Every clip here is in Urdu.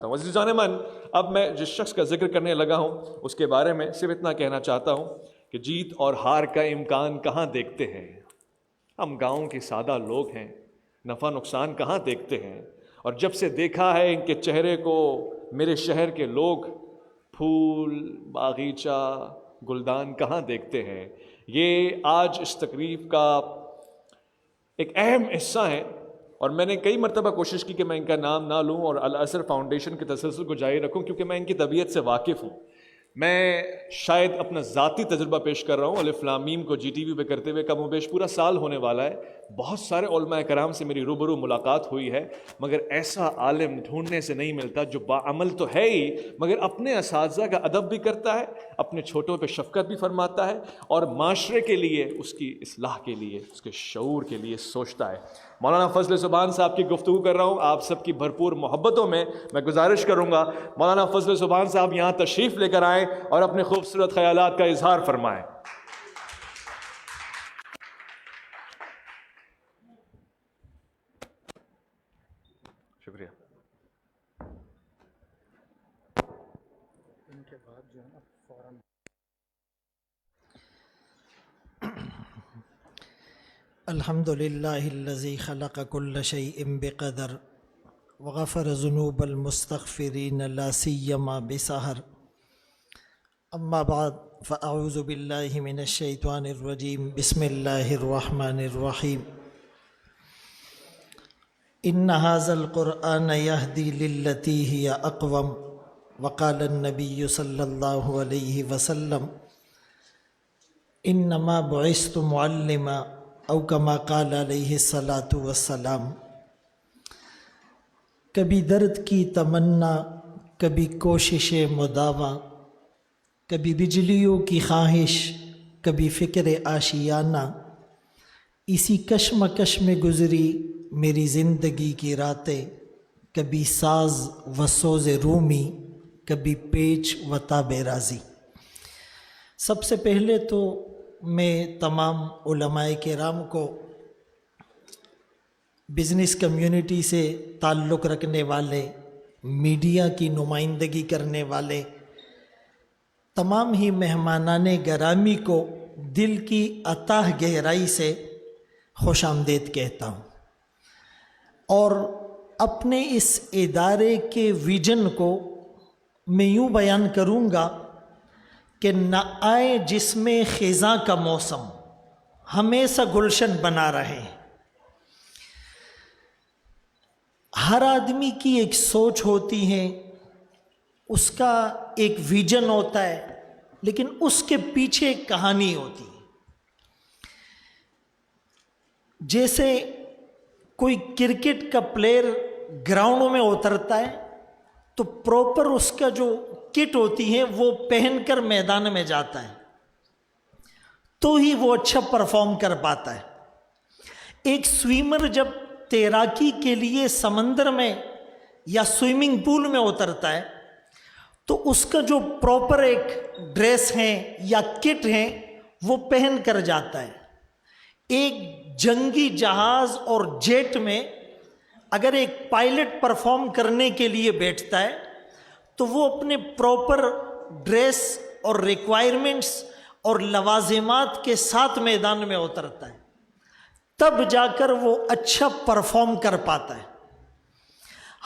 عزیزان من، اب میں جس شخص کا ذکر کرنے لگا ہوں اس کے بارے میں صرف اتنا کہنا چاہتا ہوں کہ جیت اور ہار کا امکان کہاں دیکھتے ہیں ہم؟ گاؤں کے سادہ لوگ ہیں، نفع نقصان کہاں دیکھتے ہیں؟ اور جب سے دیکھا ہے ان کے چہرے کو میرے شہر کے لوگ، پھول، باغیچہ، گلدان کہاں دیکھتے ہیں؟ یہ آج اس تقریب کا ایک اہم حصہ ہے، اور میں نے کئی مرتبہ کوشش کی کہ میں ان کا نام نہ لوں اور الازہر فاؤنڈیشن کے تسلسل کو جاری رکھوں، کیونکہ میں ان کی طبیعت سے واقف ہوں۔ میں شاید اپنا ذاتی تجربہ پیش کر رہا ہوں۔ الف لام میم کو جی ٹی وی پہ کرتے ہوئے کم و بیش پورا سال ہونے والا ہے۔ بہت سارے علماء کرام سے میری روبرو ملاقات ہوئی ہے، مگر ایسا عالم ڈھونڈنے سے نہیں ملتا جو باعمل تو ہے ہی، مگر اپنے اساتذہ کا ادب بھی کرتا ہے، اپنے چھوٹوں پہ شفقت بھی فرماتا ہے، اور معاشرے کے لیے، اس کی اصلاح کے لیے، اس کے شعور کے لیے سوچتا ہے۔ مولانا فضل سبحان صاحب کی گفتگو کر رہا ہوں، آپ سب کی بھرپور محبتوں میں گزارش کروں گا مولانا فضل سبحان صاحب یہاں تشریف لے کر آئیں اور اپنے خوبصورت خیالات کا اظہار فرمائیں۔ شکریہ۔ ان کے بعد جو ہے نا فوراً الحمد للہ الذی خلق کل شیء بقدر وغفر ذنوب المستغفرین لا سیما بسحر، اما بعد فاعوذ باللہ من الشیطان الرجیم، بسم اللہ الرحمن الرحیم۔ ان ھذا القرآن یہدی للتی ہی اقوم وقال النبی صلی اللہ علیہ وسلم انما بعثت معلما او کما قال علیہ الصلاۃ والسلام۔ کبھی درد کی تمنا، کبھی کوشش مداوع، کبھی بجلیوں کی خواہش، کبھی فکر آشیانہ، اسی کشمکش میں گزری میری زندگی کی راتیں، کبھی ساز و سوز رومی، کبھی پیچ و تاب رازی۔ سب سے پہلے تو میں تمام علماء کرام کو، بزنس کمیونٹی سے تعلق رکھنے والے، میڈیا کی نمائندگی کرنے والے تمام ہی مہمانان گرامی کو دل کی اتاہ گہرائی سے خوش آمدید کہتا ہوں، اور اپنے اس ادارے کے ویژن کو میں یوں بیان کروں گا کہ نہ آئے جس میں خزاں کا موسم، ہمیشہ گلشن بنا رہے۔ ہر آدمی کی ایک سوچ ہوتی ہے، اس کا ایک ویژن ہوتا ہے، لیکن اس کے پیچھے ایک کہانی ہوتی ہے۔ جیسے کوئی کرکٹ کا پلیئر گراؤنڈ میں اترتا ہے تو پراپر اس کا جو کٹ ہوتی ہے وہ پہن کر میدان میں جاتا ہے تو ہی وہ اچھا پرفارم کر پاتا ہے۔ ایک سوئمر جب تیراکی کے لیے سمندر میں یا سوئمنگ پول میں اترتا ہے تو اس کا جو پراپر ایک ڈریس ہے یا کٹ ہے وہ پہن کر جاتا ہے۔ ایک جنگی جہاز اور جیٹ میں اگر ایک پائلٹ پرفارم کرنے کے لیے بیٹھتا ہے تو وہ اپنے پراپر ڈریس اور ریکوائرمنٹس اور لوازمات کے ساتھ میدان میں اترتا ہے، تب جا کر وہ اچھا پرفارم کر پاتا ہے۔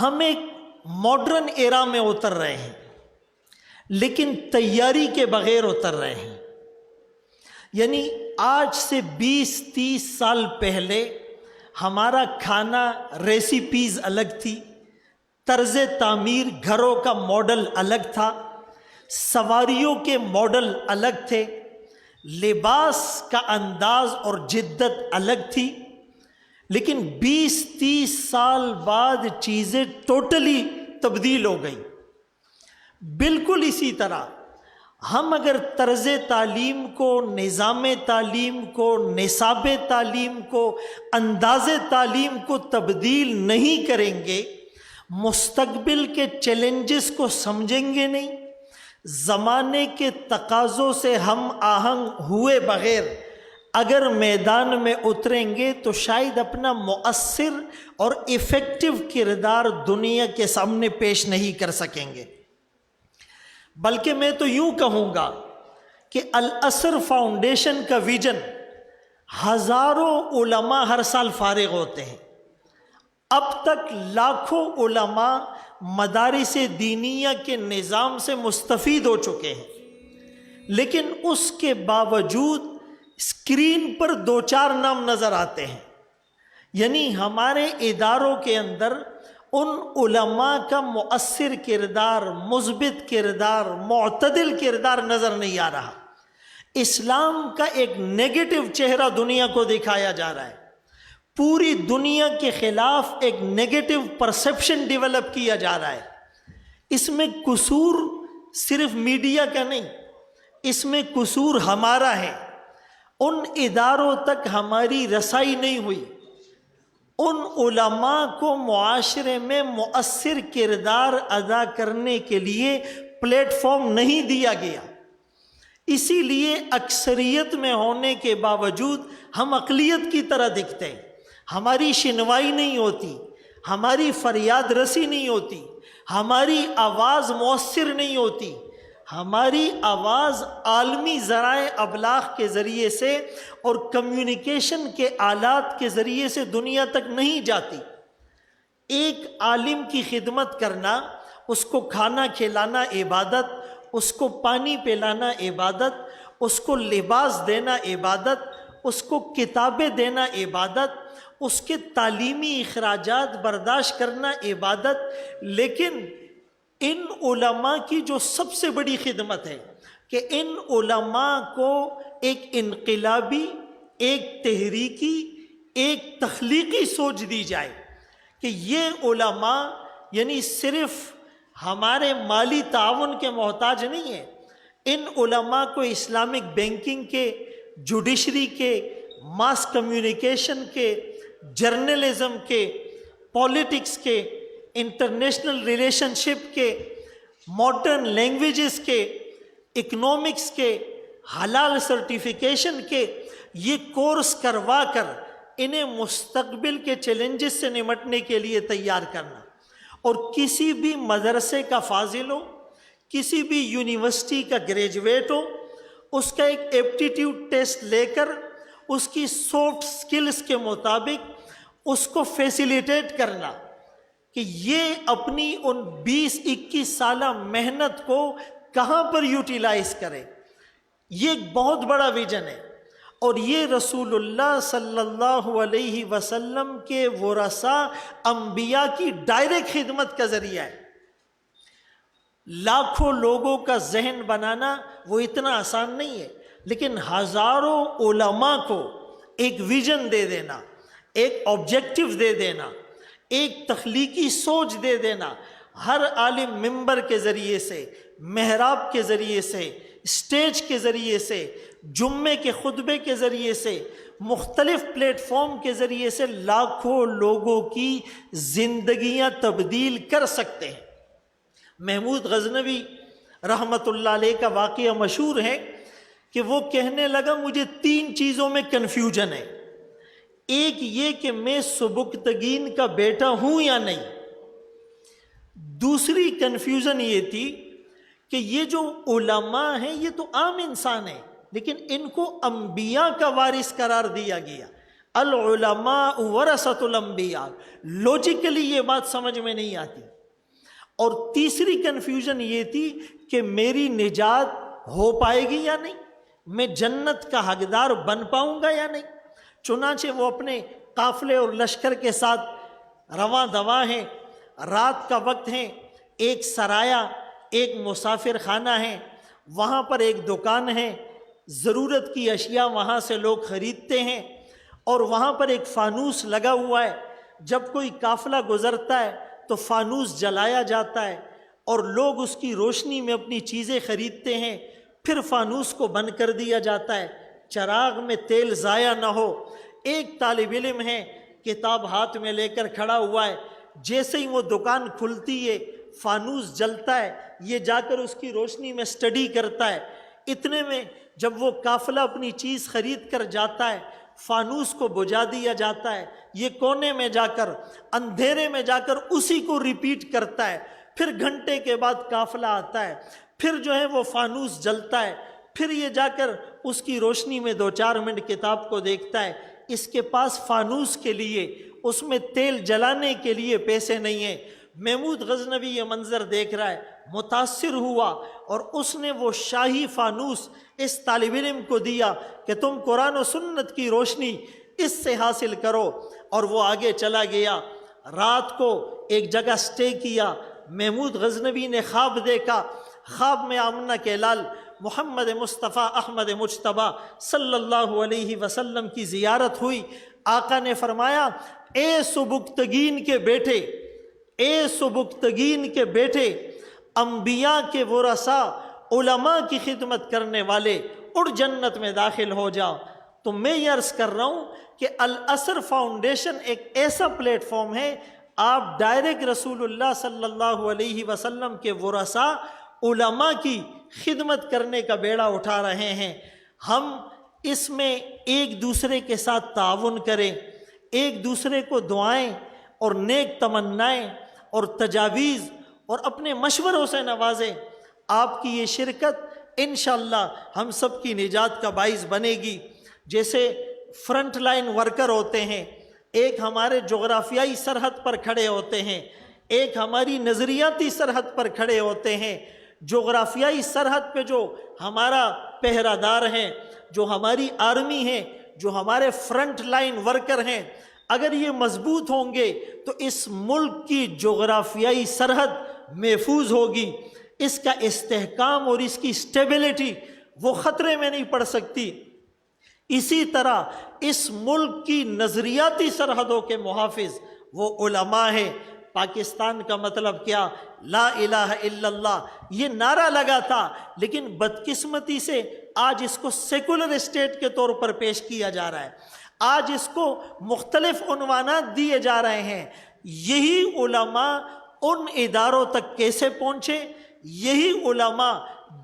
ہم ایک ماڈرن ایرا میں اتر رہے ہیں، لیکن تیاری کے بغیر اتر رہے ہیں۔ یعنی آج سے 20-30 سال پہلے ہمارا کھانا ریسیپیز الگ تھی، طرز تعمیر گھروں کا ماڈل الگ تھا، سواریوں کے ماڈل الگ تھے، لباس کا انداز اور جدت الگ تھی، لیکن 20-30 سال بعد چیزیں ٹوٹلی تبدیل ہو گئی۔ بالکل اسی طرح ہم اگر طرز تعلیم کو، نظام تعلیم کو، نصاب تعلیم کو، انداز تعلیم کو تبدیل نہیں کریں گے، مستقبل کے چیلنجز کو سمجھیں گے نہیں، زمانے کے تقاضوں سے ہم آہنگ ہوئے بغیر اگر میدان میں اتریں گے تو شاید اپنا مؤثر اور ایفیکٹو کردار دنیا کے سامنے پیش نہیں کر سکیں گے۔ بلکہ میں تو یوں کہوں گا کہ الاثر فاؤنڈیشن کا ویژن، ہزاروں علماء ہر سال فارغ ہوتے ہیں، اب تک لاکھوں علماء مدارس دینیہ کے نظام سے مستفید ہو چکے ہیں، لیکن اس کے باوجود اسکرین پر دو چار نام نظر آتے ہیں، یعنی ہمارے اداروں کے اندر ان علماء کا مؤثر کردار، مثبت کردار، معتدل کردار نظر نہیں آ رہا۔ اسلام کا ایک نیگیٹو چہرہ دنیا کو دکھایا جا رہا ہے، پوری دنیا کے خلاف ایک نیگیٹو پرسیپشن ڈیولپ کیا جا رہا ہے۔ اس میں قصور صرف میڈیا کا نہیں، اس میں قصور ہمارا ہے۔ ان اداروں تک ہماری رسائی نہیں ہوئی، ان علماء کو معاشرے میں مؤثر کردار ادا کرنے کے لیے پلیٹ فارم نہیں دیا گیا، اسی لیے اکثریت میں ہونے کے باوجود ہم اقلیت کی طرح دکھتے ہیں، ہماری شنوائی نہیں ہوتی، ہماری فریاد رسی نہیں ہوتی، ہماری آواز مؤثر نہیں ہوتی، ہماری آواز عالمی ذرائع ابلاغ کے ذریعے سے اور کمیونیکیشن کے آلات کے ذریعے سے دنیا تک نہیں جاتی۔ ایک عالم کی خدمت کرنا، اس کو کھانا کھلانا عبادت، اس کو پانی پلانا عبادت، اس کو لباس دینا عبادت، اس کو کتابیں دینا عبادت، اس کے تعلیمی اخراجات برداشت کرنا عبادت۔ لیکن ان علماء کی جو سب سے بڑی خدمت ہے کہ ان علماء کو ایک انقلابی، ایک تحریکی، ایک تخلیقی سوچ دی جائے کہ یہ علماء یعنی صرف ہمارے مالی تعاون کے محتاج نہیں ہیں، ان علماء کو اسلامک بینکنگ کے، جوڈیشری کے، ماس کمیونیکیشن کے، جرنلزم کے، پالیٹکس کے، انٹرنیشنل ریلیشن شپ کے، ماڈرن لینگویجز کے، اکنامکس کے، حلال سرٹیفیکیشن کے، یہ کورس کروا کر انہیں مستقبل کے چیلنجز سے نمٹنے کے لیے تیار کرنا۔ اور کسی بھی مدرسے کا فاضل ہو، کسی بھی یونیورسٹی کا گریجویٹ ہو، اس کا ایک ایپٹیٹیوڈ ٹیسٹ لے کر اس کی سافٹ سکلز کے مطابق اس کو فیسیلیٹیٹ کرنا کہ یہ اپنی ان 20-21 سالہ محنت کو کہاں پر یوٹیلائز کرے۔ یہ ایک بہت بڑا ویژن ہے، اور یہ رسول اللہ صلی اللہ علیہ وسلم کے ورثاء انبیاء کی ڈائریکٹ خدمت کا ذریعہ ہے۔ لاکھوں لوگوں کا ذہن بنانا وہ اتنا آسان نہیں ہے، لیکن ہزاروں علماء کو ایک ویژن دے دینا، ایک آبجیکٹو دے دینا، ایک تخلیقی سوچ دے دینا، ہر عالم ممبر کے ذریعے سے، محراب کے ذریعے سے، اسٹیج کے ذریعے سے، جمعے کے خطبے کے ذریعے سے، مختلف پلیٹ فارم کے ذریعے سے لاکھوں لوگوں کی زندگیاں تبدیل کر سکتے ہیں۔ محمود غزنوی رحمۃ اللہ علیہ کا واقعہ مشہور ہے کہ وہ کہنے لگا مجھے 3 چیزوں میں کنفیوژن ہے، ایک یہ کہ میں سبکتگین کا بیٹا ہوں یا نہیں، دوسری کنفیوژن یہ تھی کہ یہ جو علماء ہیں یہ تو عام انسان ہیں، لیکن ان کو انبیاء کا وارث قرار دیا گیا، العلماء ورثۃ الانبیاء، لوجیکلی یہ بات سمجھ میں نہیں آتی۔ اور تیسری کنفیوژن یہ تھی کہ میری نجات ہو پائے گی یا نہیں، میں جنت کا حقدار بن پاؤں گا یا نہیں۔ چنانچہ وہ اپنے قافلے اور لشکر کے ساتھ رواں دواں ہیں، رات کا وقت ہے، ایک سرایہ، ایک مسافر خانہ ہے، وہاں پر ایک دکان ہے، ضرورت کی اشیاء وہاں سے لوگ خریدتے ہیں، اور وہاں پر ایک فانوس لگا ہوا ہے، جب کوئی قافلہ گزرتا ہے تو فانوس جلایا جاتا ہے اور لوگ اس کی روشنی میں اپنی چیزیں خریدتے ہیں، پھر فانوس کو بند کر دیا جاتا ہے، چراغ میں تیل ضائع نہ ہو۔ ایک طالب علم ہے، کتاب ہاتھ میں لے کر کھڑا ہوا ہے، جیسے ہی وہ دکان کھلتی ہے فانوس جلتا ہے، یہ جا کر اس کی روشنی میں سٹڈی کرتا ہے، اتنے میں جب وہ قافلہ اپنی چیز خرید کر جاتا ہے، فانوس کو بجھا دیا جاتا ہے، یہ کونے میں جا کر اندھیرے میں جا کر اسی کو ریپیٹ کرتا ہے، پھر گھنٹے کے بعد قافلہ آتا ہے، پھر جو ہے وہ فانوس جلتا ہے، پھر یہ جا کر اس کی روشنی میں 2-4 منٹ کتاب کو دیکھتا ہے۔ اس کے پاس فانوس کے لیے، اس میں تیل جلانے کے لیے پیسے نہیں ہیں۔ محمود غزنوی یہ منظر دیکھ رہا ہے، متاثر ہوا، اور اس نے وہ شاہی فانوس اس طالب علم کو دیا کہ تم قرآن و سنت کی روشنی اس سے حاصل کرو، اور وہ آگے چلا گیا۔ رات کو ایک جگہ سٹے کیا۔ محمود غزنوی نے خواب دیکھا، خواب میں آمنہ کے لال محمد مصطفیٰ احمد مجتبیٰ صلی اللہ علیہ وسلم کی زیارت ہوئی۔ آقا نے فرمایا، اے سبکتگین کے بیٹے، اے سبکتگین کے بیٹے، انبیاء کے ورثاء، علماء کی خدمت کرنے والے، اڑ جنت میں داخل ہو جاؤ۔ تو میں یہ عرض کر رہا ہوں کہ الاثر فاؤنڈیشن ایک ایسا پلیٹ فارم ہے، آپ ڈائریکٹ رسول اللہ صلی اللہ علیہ وسلم کے ورثاء، علماء کی خدمت کرنے کا بیڑا اٹھا رہے ہیں۔ ہم اس میں ایک دوسرے کے ساتھ تعاون کریں، ایک دوسرے کو دعائیں اور نیک تمنائیں اور تجاویز اور اپنے مشوروں سے نوازیں۔ آپ کی یہ شرکت انشاءاللہ ہم سب کی نجات کا باعث بنے گی۔ جیسے فرنٹ لائن ورکر ہوتے ہیں، ایک ہمارے جغرافیائی سرحد پر کھڑے ہوتے ہیں، ایک ہماری نظریاتی سرحد پر کھڑے ہوتے ہیں۔ جغرافیائی سرحد پہ جو ہمارا پہرہ دار ہیں، جو ہماری آرمی ہیں، جو ہمارے فرنٹ لائن ورکر ہیں، اگر یہ مضبوط ہوں گے تو اس ملک کی جغرافیائی سرحد محفوظ ہوگی، اس کا استحکام اور اس کی اسٹیبلٹی وہ خطرے میں نہیں پڑ سکتی۔ اسی طرح اس ملک کی نظریاتی سرحدوں کے محافظ وہ علماء ہیں۔ پاکستان کا مطلب کیا؟ لا الہ الا اللہ، یہ نعرہ لگا تھا، لیکن بدقسمتی سے آج اس کو سیکولر اسٹیٹ کے طور پر پیش کیا جا رہا ہے، آج اس کو مختلف عنوانات دیے جا رہے ہیں۔ یہی علماء ان اداروں تک کیسے پہنچے؟ یہی علماء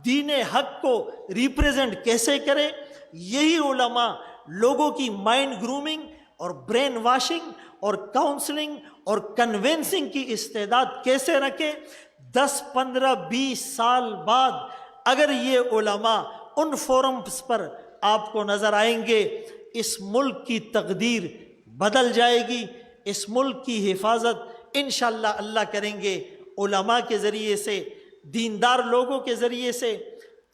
دین حق کو ریپریزنٹ کیسے کرے؟ یہی علماء لوگوں کی مائنڈ گرومنگ اور برین واشنگ اور کاؤنسلنگ اور کنونسنگ کی استعداد کیسے رکھے؟ 10 15 20 سال بعد اگر یہ علماء ان فورمز پر آپ کو نظر آئیں گے، اس ملک کی تقدیر بدل جائے گی۔ اس ملک کی حفاظت انشاءاللہ اللہ کریں گے علماء کے ذریعے سے، دیندار لوگوں کے ذریعے سے،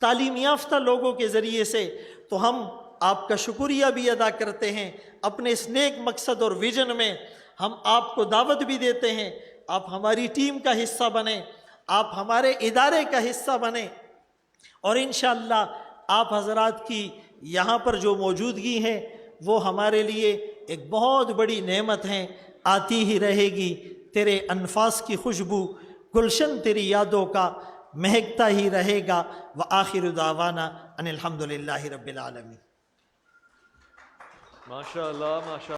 تعلیم یافتہ لوگوں کے ذریعے سے۔ تو ہم آپ کا شکریہ بھی ادا کرتے ہیں۔ اپنے اس نیک مقصد اور ویژن میں ہم آپ کو دعوت بھی دیتے ہیں، آپ ہماری ٹیم کا حصہ بنیں، آپ ہمارے ادارے کا حصہ بنیں، اور انشاءاللہ آپ حضرات کی یہاں پر جو موجودگی ہے وہ ہمارے لیے ایک بہت بڑی نعمت ہے، آتی ہی رہے گی۔ تیرے انفاس کی خوشبو، گلشن تیری یادوں کا مہکتا ہی رہے گا۔ وآخر دعوانا ان الحمدللہ رب العالمین۔ ماشاء اللہ، ماشاء اللہ۔